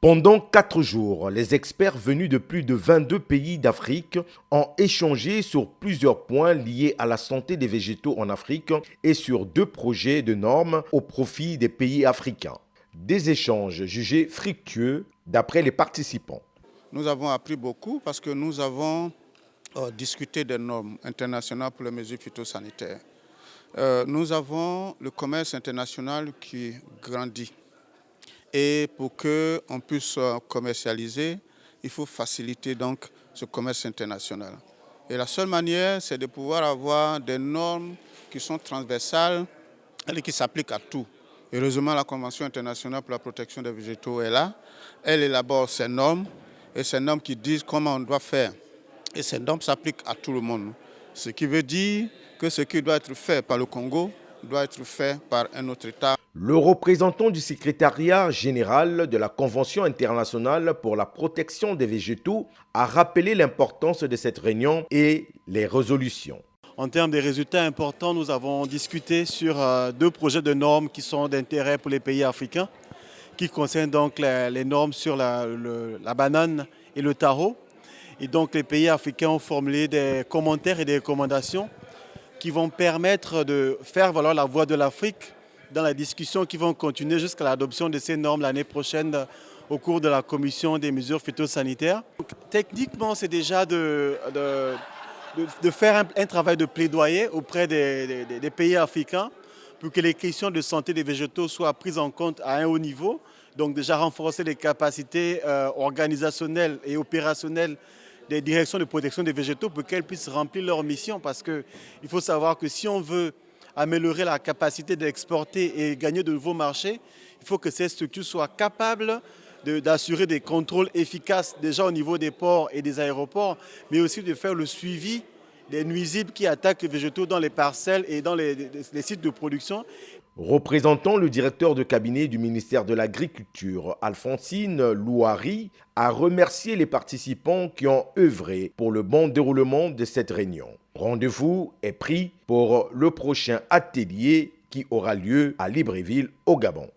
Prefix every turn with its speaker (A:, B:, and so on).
A: Pendant 4 jours, les experts venus de plus de 22 pays d'Afrique ont échangé sur plusieurs points liés à la santé des végétaux en Afrique et sur 2 projets de normes au profit des pays africains. Des échanges jugés fructueux d'après les participants.
B: Nous avons appris beaucoup parce que nous avons discuté des normes internationales pour les mesures phytosanitaires. Nous avons le commerce international qui grandit. Et pour qu'on puisse commercialiser, il faut faciliter donc ce commerce international. Et la seule manière, c'est de pouvoir avoir des normes qui sont transversales et qui s'appliquent à tout. Heureusement, la Convention internationale pour la protection des végétaux est là. Elle élabore ces normes et ces normes qui disent comment on doit faire. Et ces normes s'appliquent à tout le monde. Ce qui veut dire que ce qui doit être fait par le Congo doit être fait par un autre État.
A: Le représentant du secrétariat général de la Convention internationale pour la protection des végétaux a rappelé l'importance de cette réunion et les résolutions.
C: En termes de résultats importants, nous avons discuté sur 2 projets de normes qui sont d'intérêt pour les pays africains, qui concernent donc les normes sur la banane et le taro. Et donc les pays africains ont formulé des commentaires et des recommandations qui vont permettre de faire valoir la voix de l'Afrique dans la discussion qui vont continuer jusqu'à l'adoption de ces normes l'année prochaine au cours de la commission des mesures phytosanitaires. Donc, techniquement, c'est déjà de faire un travail de plaidoyer auprès des pays africains pour que les questions de santé des végétaux soient prises en compte à un haut niveau. Donc déjà renforcer les capacités organisationnelles et opérationnelles des directions de protection des végétaux pour qu'elles puissent remplir leur mission, parce qu'il faut savoir que si on veut améliorer la capacité d'exporter et gagner de nouveaux marchés, il faut que ces structures soient capables d'assurer des contrôles efficaces déjà au niveau des ports et des aéroports, mais aussi de faire le suivi des nuisibles qui attaquent les végétaux dans les parcelles et dans les sites de production.
A: Représentant le directeur de cabinet du ministère de l'Agriculture, Alphonsine Louari, a remercié les participants qui ont œuvré pour le bon déroulement de cette réunion. Rendez-vous est pris pour le prochain atelier qui aura lieu à Libreville, au Gabon.